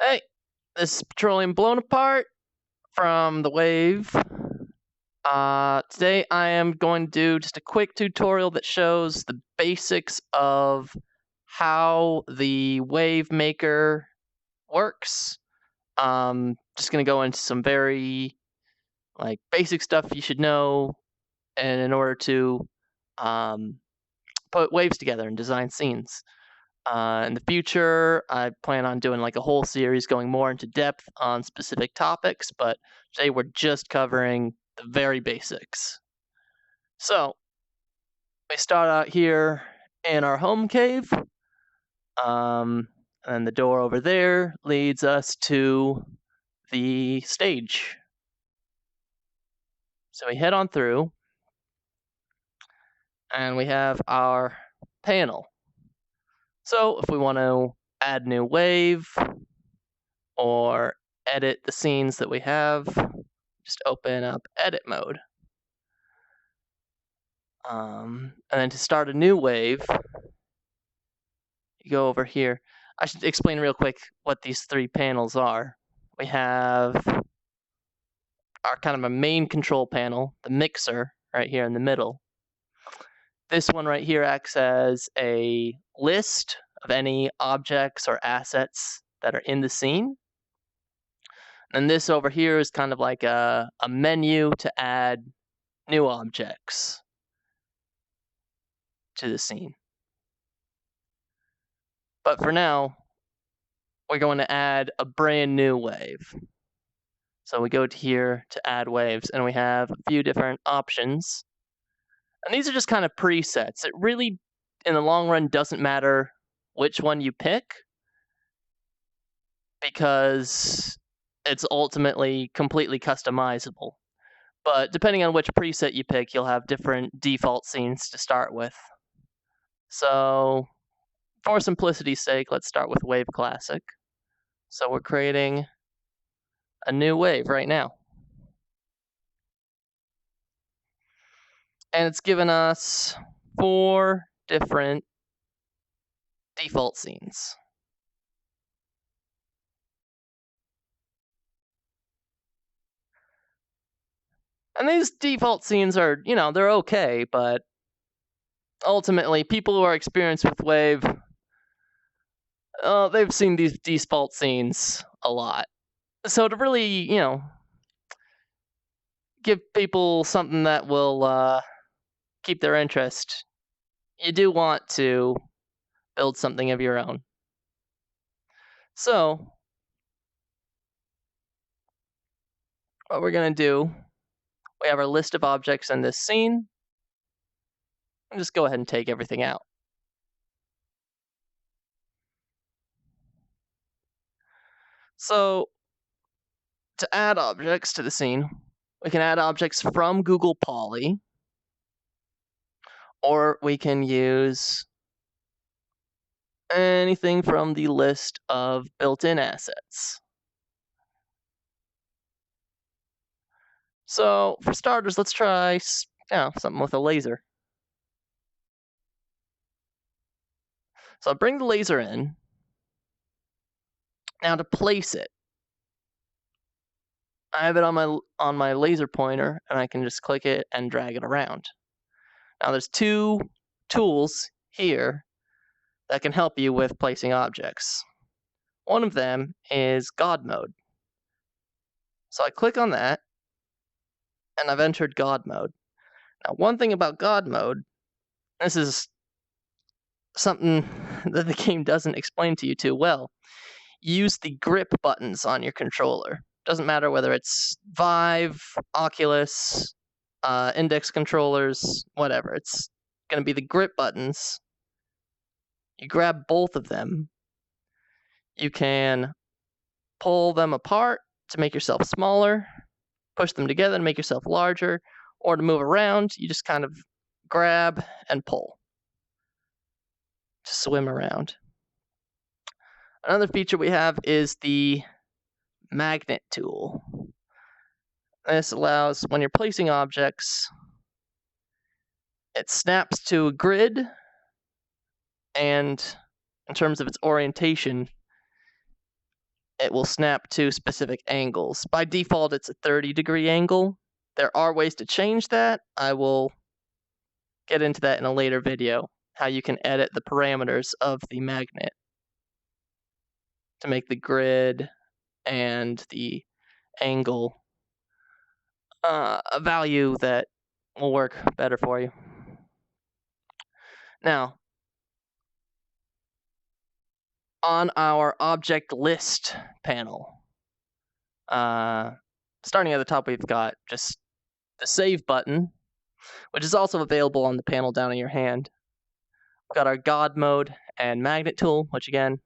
Hey, this is Petroleum Blown Apart from the Wave. Today I am going to do just a quick tutorial that shows the basics of how the Wavemaker works. Just going to go into some very basic stuff you should know, and in order to put waves together and design scenes. In the future, I plan on doing a whole series going more into depth on specific topics, but today we're just covering the very basics. So, we start out here in our home cave, and the door over there leads us to the stage. So we head on through, and we have our panel. So if we want to add new wave, or edit the scenes that we have, just open up edit mode. And then to start a new wave, you go over here. I should explain real quick what these three panels are. We have our kind of a main control panel, the mixer, right here in the middle. This one right here acts as a list of any objects or assets that are in the scene. And this over here is kind of like a menu to add new objects to the scene. But for now, we're going to add a brand new wave. So we go to here to add waves, and we have a few different options. And these are just kind of presets. It really, in the long run, doesn't matter which one you pick, because it's ultimately completely customizable. But depending on which preset you pick, you'll have different default scenes to start with. So for simplicity's sake, let's start with Wave Classic. So we're creating a new wave right now. And it's given us 4 different default scenes. And these default scenes are, they're okay, but ultimately, people who are experienced with Wave, they've seen these default scenes a lot. So to really, give people something that will keep their interest, you do want to build something of your own. So what we're going to do, we have our list of objects in this scene, and just go ahead and take everything out. So to add objects to the scene, we can add objects from Google Poly, or we can use anything from the list of built-in assets. So for starters, let's try something with a laser. So I'll bring the laser in. Now to place it, I have it on my laser pointer, and I can just click it and drag it around. Now there's 2 tools here that can help you with placing objects. One of them is God mode. So I click on that, and I've entered God mode. Now one thing about God mode, this is something that the game doesn't explain to you too well. Use the grip buttons on your controller. Doesn't matter whether it's Vive, Oculus, index controllers, whatever. It's going to be the grip buttons. You grab both of them. You can pull them apart to make yourself smaller, push them together to make yourself larger, or to move around, you just kind of grab and pull to swim around. Another feature we have is the magnet tool. This allows, when you're placing objects, it snaps to a grid, and in terms of its orientation, it will snap to specific angles. By default, it's a 30-degree angle. There are ways to change that. I will get into that in a later video, how you can edit the parameters of the magnet to make the grid and the angle a value that will work better for you. Now, on our object list panel, starting at the top, we've got just the save button, which is also available on the panel down in your hand. We've got our God mode and magnet tool, which again,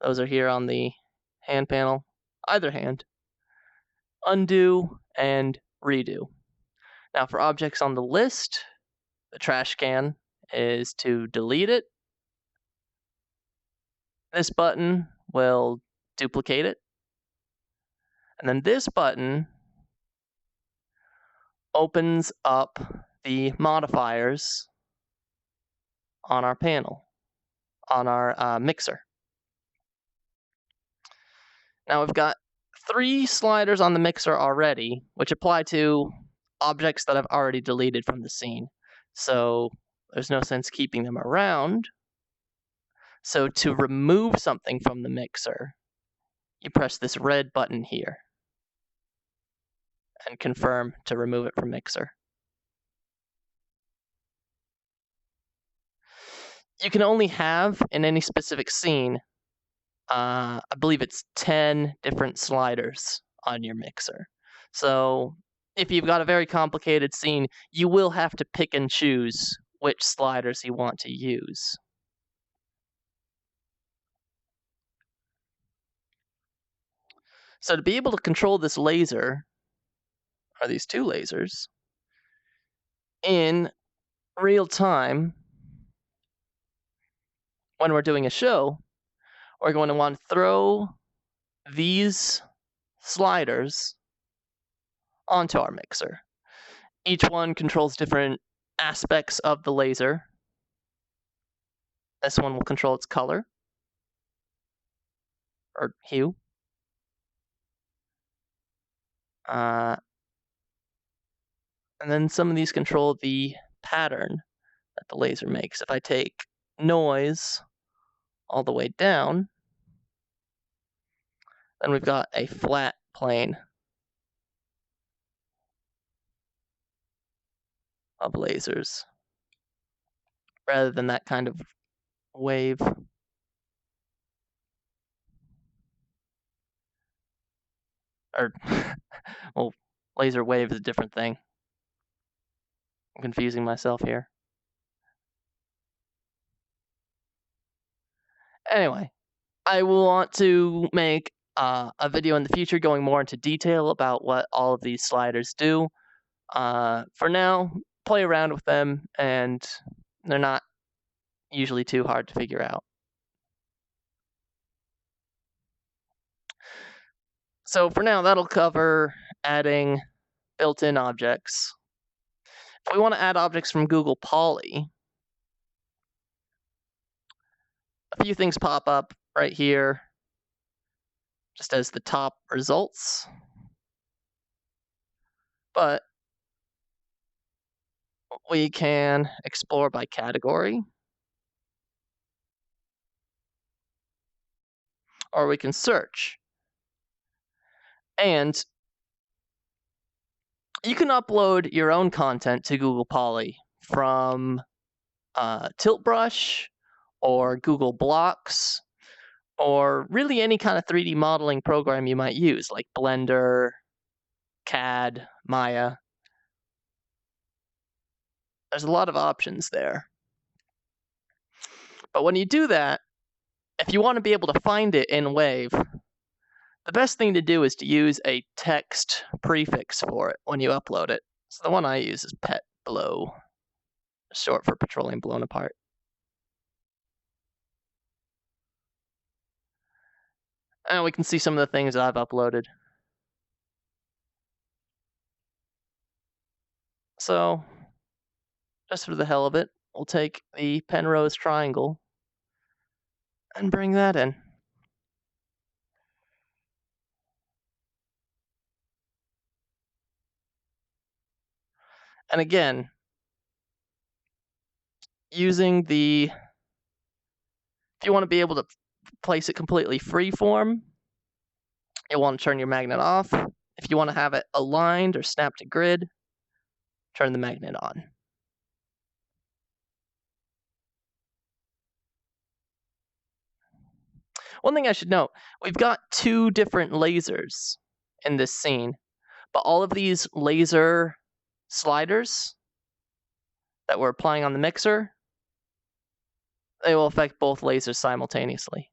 those are here on the hand panel, either hand. Undo and redo. Now for objects on the list, the trash can is to delete it. This button will duplicate it. And then this button opens up the modifiers on our panel, on our mixer. Now we've got 3 sliders on the mixer already, which apply to objects that I've already deleted from the scene. So there's no sense keeping them around. So to remove something from the mixer, you press this red button here and confirm to remove it from mixer. You can only have, in any specific scene, I believe it's 10 different sliders on your mixer. So if you've got a very complicated scene, you will have to pick and choose which sliders you want to use. So to be able to control this laser, or these 2 lasers, in real time, when we're doing a show, we're going to want to throw these sliders onto our mixer. Each one controls different aspects of the laser. This one will control its color, or hue. And then some of these control the pattern that the laser makes. If I take noise all the way down, then we've got a flat plane of lasers, rather than that kind of wave. Or, well, laser wave is a different thing. I'm confusing myself here. Anyway, I will want to make a video in the future going more into detail about what all of these sliders do. For now, play around with them, and they're not usually too hard to figure out. So for now, that'll cover adding built-in objects. If we want to add objects from Google Poly, a few things pop up right here, just as the top results. But we can explore by category, or we can search. And you can upload your own content to Google Poly from Tilt Brush or Google Blocks, or really any kind of 3D modeling program you might use, like Blender, CAD, Maya. There's a lot of options there. But when you do that, if you want to be able to find it in Wave, the best thing to do is to use a text prefix for it when you upload it. So the one I use is pet blow, short for petroleum blown apart. And we can see some of the things that I've uploaded. So, just for the hell of it, we'll take the Penrose triangle and bring that in. And again, using if you want to be able to place it completely freeform, you'll want to turn your magnet off. If you want to have it aligned or snapped to grid, turn the magnet on. One thing I should note, we've got 2 different lasers in this scene, but all of these laser sliders that we're applying on the mixer, they will affect both lasers simultaneously.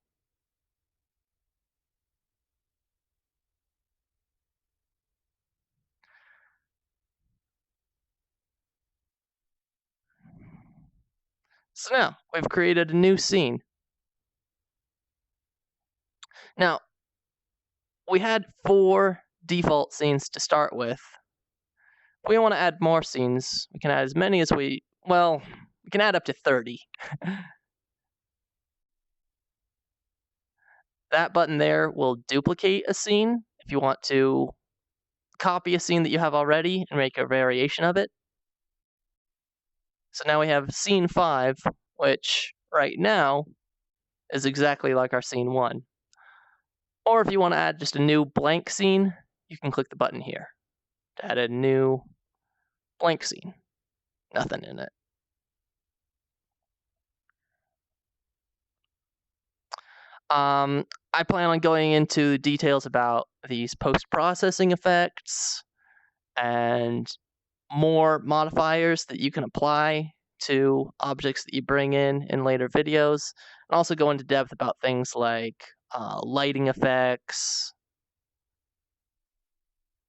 So now, we've created a new scene. Now, we had 4 default scenes to start with. If we want to add more scenes, we can add as many as we can add up to 30. That button there will duplicate a scene if you want to copy a scene that you have already and make a variation of it. So now we have scene 5, which right now is exactly like our scene 1. Or if you want to add just a new blank scene, you can click the button here to add a new blank scene. Nothing in it. I plan on going into details about these post-processing effects and more modifiers that you can apply to objects that you bring in later videos, and also go into depth about things like lighting effects,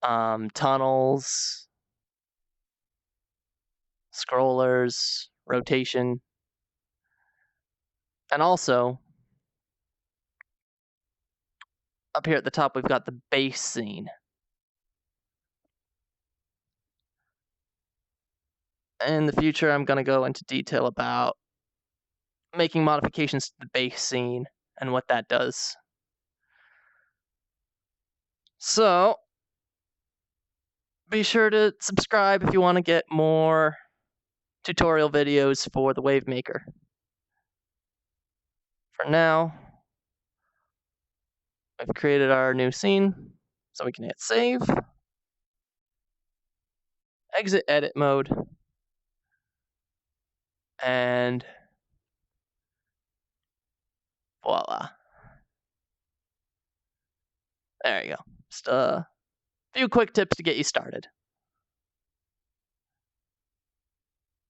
tunnels, scrollers, rotation, and also up here at the top we've got the base scene. In the future, I'm going to go into detail about making modifications to the base scene and what that does. So, be sure to subscribe if you want to get more tutorial videos for the Wavemaker. For now, I've created our new scene, so we can hit save, exit edit mode, and voila. There you go. Just a few quick tips to get you started.